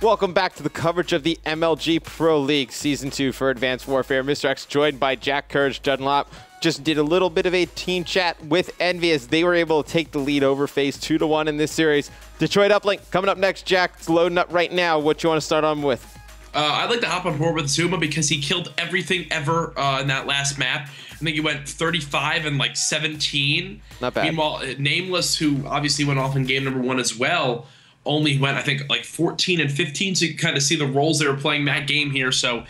Welcome back to the coverage of the MLG Pro League Season 2 for Advanced Warfare. Mr. X joined by Jack Courage Dunlop. Just did a little bit of a team chat with EnVy as they were able to take the lead over FaZe 2-1 in this series. Detroit Uplink coming up next. Jack, it's loading up right now. What you want to start on with? I'd like to hop on board with Zuma because he killed everything ever in that last map. I think he went 35 and like 17. Not bad. Meanwhile, Nameless, who obviously went off in game number 1 as well, only went, I think, like 14 and 15. So you can kind of see the roles they were playing that game here. So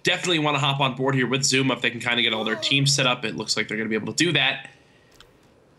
definitely want to hop on board here with Zuma if they can kind of get all their teams set up. It looks like they're going to be able to do that.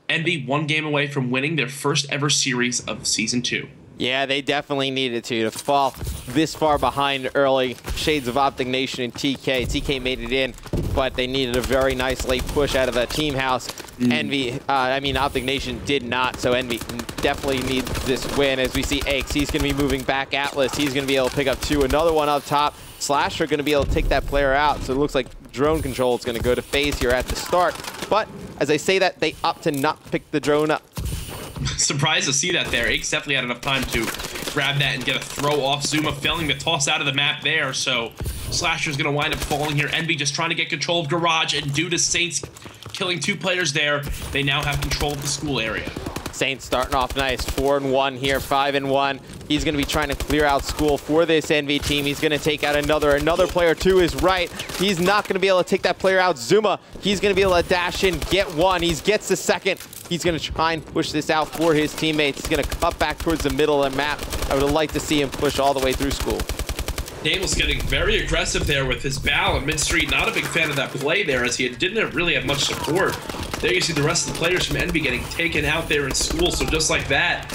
EnVy 1 game away from winning their first ever series of Season 2. Yeah, they definitely needed to fall this far behind early. Shades of Optic Nation and TK. TK made it in, but they needed a very nice late push out of the team house. Optic Nation did not, so EnVy definitely needs this win. As we see Aches, he's going to be moving back Atlas. He's going to be able to pick up 2. Another one up top. Slasher going to be able to take that player out, so it looks like drone control is going to go to FaZe here at the start. But as I say that, they opt to not pick the drone up. Surprised to see that there. Aches definitely had enough time to grab that and get a throw off. Zuma failing to toss out of the map there, so Slasher's going to wind up falling here. EnVy just trying to get control of Garage, and due to Saints killing 2 players there, they now have control of the school area. Saints starting off nice, 4-1 here, 5-1. He's going to be trying to clear out school for this EnVy team. He's going to take out another player to his right. He's not going to be able to take that player out. Zuma, he's going to be able to dash in, get 1. He gets the 2nd. He's going to try and push this out for his teammates. He's going to cut back towards the middle of the map. I would have liked to see him push all the way through school. Namel's getting very aggressive there with his bow in mid-street. Not a big fan of that play there, as he didn't really have much support. There you see the rest of the players from EnVy getting taken out there in school. So just like that,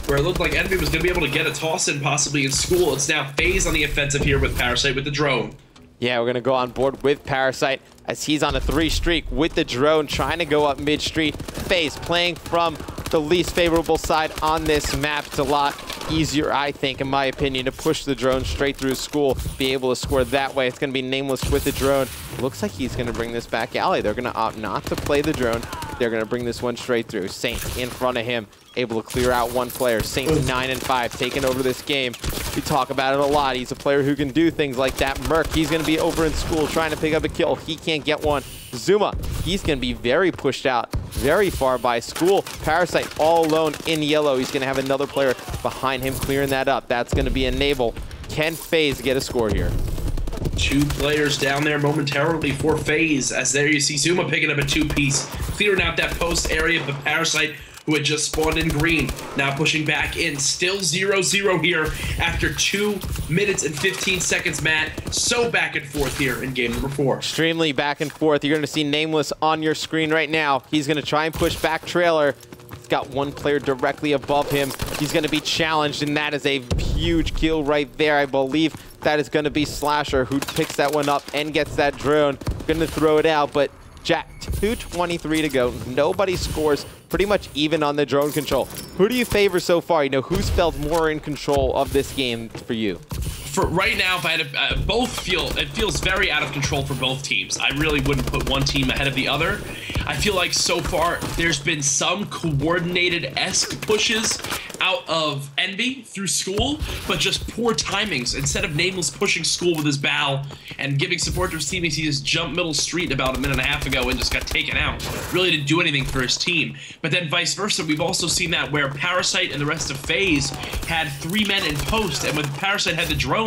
where it looked like EnVy was going to be able to get a toss in possibly in school, it's now FaZe on the offensive here with Parasite with the drone. Yeah, we're going to go on board with Parasite as he's on a 3 streak with the drone, trying to go up mid-street. FaZe playing from the least favorable side on this map. It's a lot easier, I think, in my opinion, to push the drone straight through school, be able to score that way. It's going to be Nameless with the drone. Looks like he's going to bring this back alley. They're going to opt not to play the drone. They're going to bring this one straight through. Saint in front of him, able to clear out 1 player. Saint's 9-5, taking over this game. We talk about it a lot. He's a player who can do things like that. Merc, he's going to be over in school trying to pick up a kill. He can't get one. Zuma, he's going to be very pushed out, very far by school. Parasite all alone in yellow. He's going to have another player behind him clearing that up. That's going to be Enable. Can FaZe get a score here? 2 players down there momentarily for FaZe, as there you see Zuma picking up a 2-piece, clearing out that post area, but Parasite, who had just spawned in green, now pushing back in. Still 0-0 here after 2 minutes and 15 seconds, Matt. So back and forth here in game number 4. Extremely back and forth. You're going to see Nameless on your screen right now. He's going to try and push back trailer. He's got 1 player directly above him. He's going to be challenged, and that is a huge kill right there. I believe that is going to be Slasher, who picks that one up and gets that drone. Going to throw it out, but Jack, 2:23 to go. Nobody scores, pretty much even on the drone control. Who do you favor so far? You know, who's felt more in control of this game for you? For right now, if I had to, it feels very out of control for both teams. I really wouldn't put one team ahead of the other. I feel like so far there's been some coordinated-esque pushes out of EnVy through school, but just poor timings. Instead of Nameless pushing school with his bow and giving support to his teammates, he just jumped middle street about 1.5 minutes ago and just got taken out. Really didn't do anything for his team. But then vice versa, we've also seen that where Parasite and the rest of FaZe had 3 men in post, and when Parasite had the drone,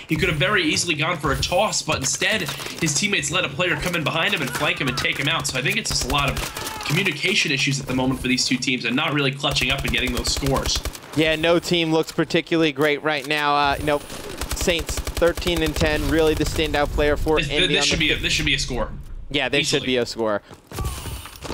he could have very easily gone for a toss, but instead his teammates let a player come in behind him and flank him and take him out. So I think it's just a lot of communication issues at the moment for these 2 teams and not really clutching up and getting those scores. Yeah, no team looks particularly great right now. Saints 13-10, really the standout player for EnVy. This should be a score. Yeah, this should be a score.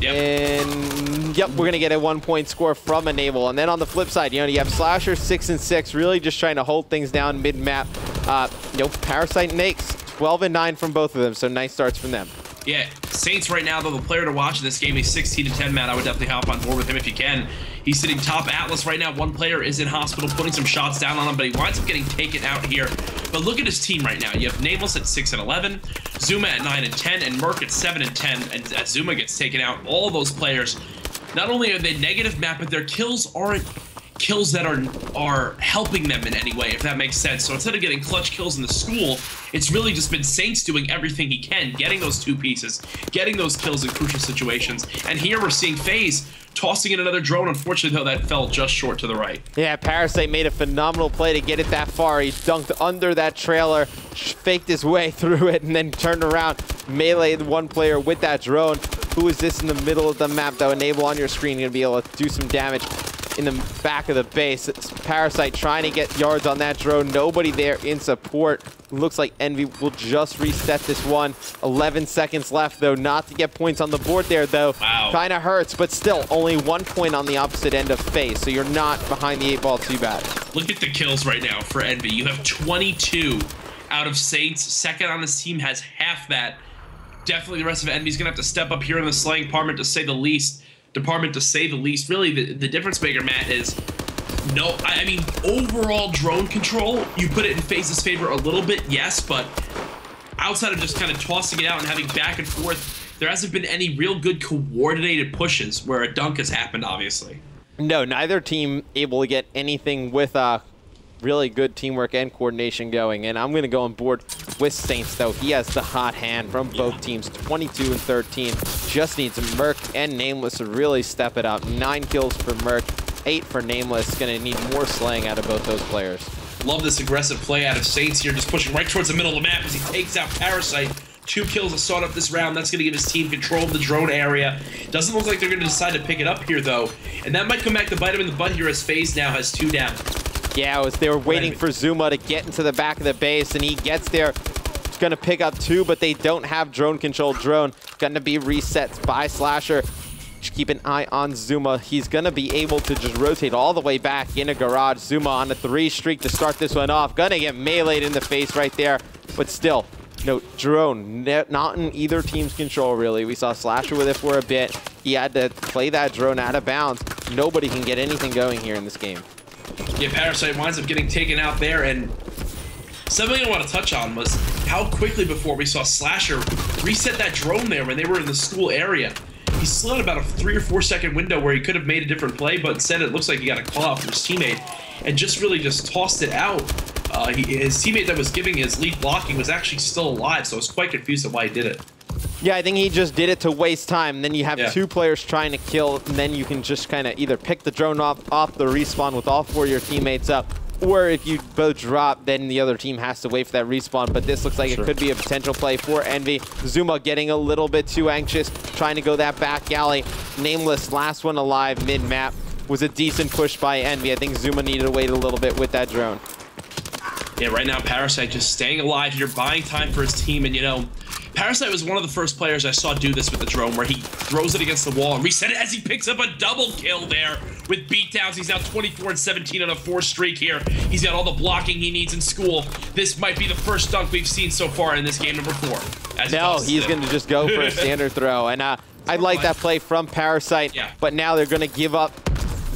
Yep. And yep, we're going to get a 1-point score from Enable. And then on the flip side, you have Slasher 6-6, really just trying to hold things down mid-map. Parasite and Aches, 12-9 from both of them, so nice starts from them. Yeah, Saints right now, though, the player to watch in this game, he's 16-10, Matt. I would definitely hop on board with him if you can. He's sitting top Atlas right now. 1 player is in hospital, putting some shots down on him, but he winds up getting taken out here. But look at his team right now. You have Nameless at 6-11, Zuma at 9-10, and Merc at 7-10. And as Zuma gets taken out, all those players, not only are they negative map, but their kills aren't kills that are helping them in any way, if that makes sense. So instead of getting clutch kills in the school, it's really just been Saints doing everything he can, getting those 2 pieces, getting those kills in crucial situations. And here we're seeing FaZe tossing in another drone. Unfortunately, though, that fell just short to the right. Yeah, Parasite made a phenomenal play to get it that far. He dunked under that trailer, faked his way through it, and then turned around, meleeed one player with that drone. Who is this in the middle of the map, though? Enable on your screen, you're gonna be able to do some damage in the back of the base. It's Parasite trying to get yards on that drone. Nobody there in support. Looks like EnVy will just reset this one. 11 seconds left, though. Not to get points on the board there, though. Wow. Kind of hurts, but still only 1 point on the opposite end of FaZe, so you're not behind the 8 ball too bad. Look at the kills right now for EnVy. You have 22 out of Saints. Second on this team has half that. Definitely the rest of EnVy's going to have to step up here in the slaying department, to say the least. Really, the difference maker, Matt, is no, I mean, overall drone control, you put it in FaZe's favor a little bit, yes, but outside of just kind of tossing it out and having back and forth, there hasn't been any real good coordinated pushes where a dunk has happened, obviously. No, neither team able to get anything with really good teamwork and coordination going. And I'm going to go on board with Saints, though. He has the hot hand from both teams, 22 and 13. Just needs Merc and Nameless to really step it up. 9 kills for Merc, 8 for Nameless. Going to need more slaying out of both those players. Love this aggressive play out of Saints here, just pushing right towards the middle of the map as he takes out Parasite. 2 kills assault up this round. That's going to give his team control of the drone area. Doesn't look like they're going to decide to pick it up here, though. And that might come back to bite him in the butt here, as FaZe now has 2 down. Yeah, they were waiting for Zuma to get into the back of the base, and he gets there. He's going to pick up 2, but they don't have drone control. Drone going to be reset by Slasher. Just keep an eye on Zuma. He's going to be able to just rotate all the way back in a garage. Zuma on a 3 streak to start this one off. Going to get meleeed in the face right there, but still, no, drone, not in either team's control, really. We saw Slasher with it for a bit. He had to play that drone out of bounds. Nobody can get anything going here in this game. Yeah, Parasite winds up getting taken out there, and something I want to touch on was how quickly before we saw Slasher reset that drone there when they were in the school area. He slid about a 3 or 4 second window where he could have made a different play, but instead it looks like he got a call out from his teammate and just really just tossed it out. His teammate that was giving his lead blocking was actually still alive, so I was quite confused at why he did it. Yeah, I think he just did it to waste time. Then you have 2 players trying to kill, and then you can just kind of either pick the drone off the respawn with all 4 of your teammates up, or if you both drop, then the other team has to wait for that respawn. But this looks like it could be a potential play for EnVy. Zuma getting a little bit too anxious, trying to go that back alley. Nameless, last one alive mid-map, was a decent push by EnVy. I think Zuma needed to wait a little bit with that drone. Yeah, right now Parasite just staying alive here, buying time for his team, and you know, Parasite was one of the first players I saw do this with the drone, where he throws it against the wall and reset it as he picks up a double kill there with beatdowns. He's now 24 and 17 on a 4 streak here. He's got all the blocking he needs in school. This might be the first dunk we've seen so far in this game number 4. No, he's going to just go for a standard throw. And I like that play from Parasite, but now they're going to give up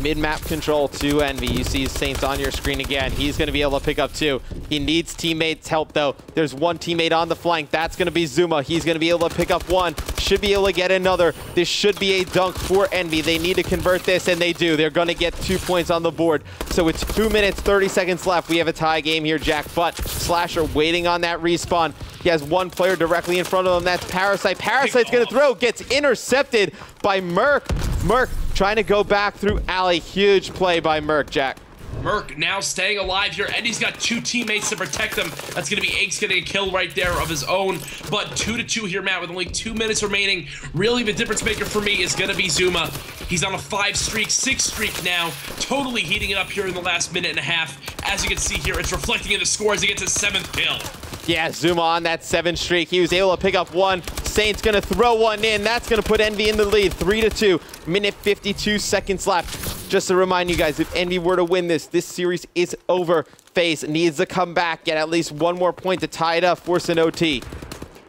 mid-map control to EnVy. You see Saints on your screen again. He's going to be able to pick up 2. He needs teammates' help, though. There's 1 teammate on the flank. That's going to be Zuma. He's going to be able to pick up 1. Should be able to get another. This should be a dunk for EnVy. They need to convert this, and they do. They're going to get 2 points on the board. So it's 2 minutes, 30 seconds left. We have a tie game here, Jack. But Slasher waiting on that respawn. He has 1 player directly in front of him. That's Parasite. Parasite's going to throw. Gets intercepted by Merc. Merc trying to go back through alley. Huge play by Merc, Jack. Merc now staying alive here. Eddie's got 2 teammates to protect him. That's going to be Aches getting a kill right there of his own. But 2-2 here, Matt, with only 2 minutes remaining. Really, the difference maker for me is going to be Zuma. He's on a 5 streak, 6 streak now. Totally heating it up here in the last minute and a half. As you can see here, it's reflecting in the score as he gets his 7th kill. Yeah, Zuma on that 7 streak. He was able to pick up 1. Saints going to throw 1 in. That's going to put EnVy in the lead. 3-2. Minute 52 seconds left. Just to remind you guys, if EnVy were to win this series is over. FaZe needs to come back, get at least 1 more point to tie it up, force an OT.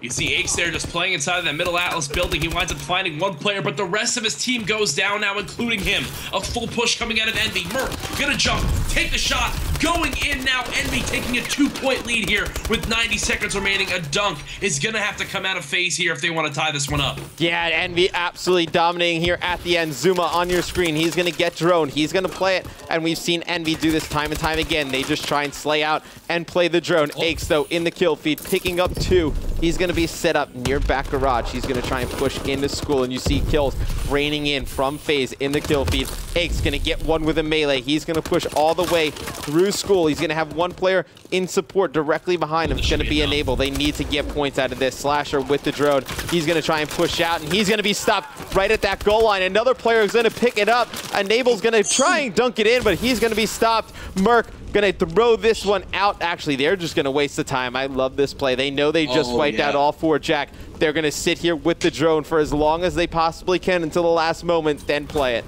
You see Aches there just playing inside of that middle Atlas building. He winds up finding 1 player, but the rest of his team goes down now, including him. A full push coming out of EnVy. Merc gonna jump, take the shot, going in now. EnVy taking a 2-point lead here with 90 seconds remaining. A dunk is going to have to come out of FaZe here if they want to tie this one up. Yeah, EnVy absolutely dominating here at the end. Zuma on your screen. He's going to get drone. He's going to play it. And we've seen EnVy do this time and time again. They just try and slay out and play the drone. Aches, though, in the kill feed, picking up 2. He's going to be set up near back garage. He's going to try and push into school. And you see kills raining in from FaZe in the kill feed. Aches going to get one with a melee. He's going to push all the way through school. He's going to have one player in support directly behind him. It's going to be Enable. They need to get points out of this. Slasher with the drone. He's going to try and push out, and he's going to be stopped right at that goal line. Another player is going to pick it up. Enable's going to try and dunk it in, but he's going to be stopped. Merc going to throw this one out. Actually, they're just going to waste the time. I love this play. They know they just wiped out all 4 Jack. They're going to sit here with the drone for as long as they possibly can until the last moment, then play it.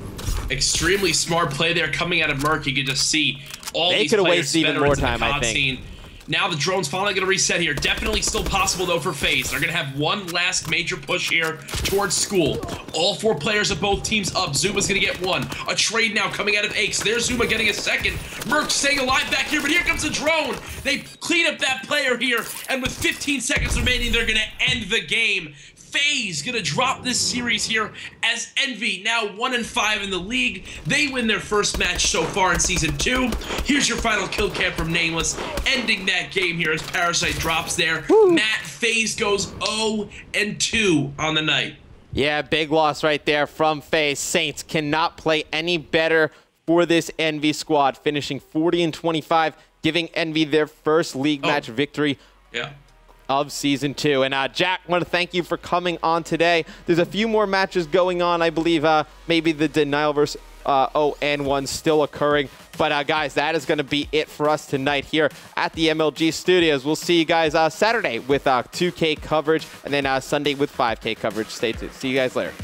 Extremely smart play there coming out of Merc. You can just see all they these could have players wasted even more time, I think. Scene. Now the drone's finally going to reset here. Definitely still possible, though, for FaZe. They're going to have one last major push here towards school. All 4 players of both teams up. Zuma's going to get 1. A trade now coming out of Aches. There's Zuma getting a 2nd. Merc staying alive back here, but here comes the drone. They clean up that player here, and with 15 seconds remaining, they're going to end the game. FaZe gonna drop this series here as EnVy, now 1-5 in the league. They win their first match so far in Season 2. Here's your final kill cam from Nameless, ending that game here as Parasite drops there. Woo. Matt, FaZe goes 0-2 on the night. Yeah, big loss right there from FaZe. Saints cannot play any better for this EnVy squad, finishing 40-25, giving EnVy their first league match victory. Yeah. Of Season 2. And Jack, I want to thank you for coming on today. There's a few more matches going on. I believe maybe the Denial versus ON one still occurring. But guys, that is going to be it for us tonight here at the MLG Studios. We'll see you guys Saturday with 2K coverage, and then Sunday with 5K coverage. Stay tuned. See you guys later.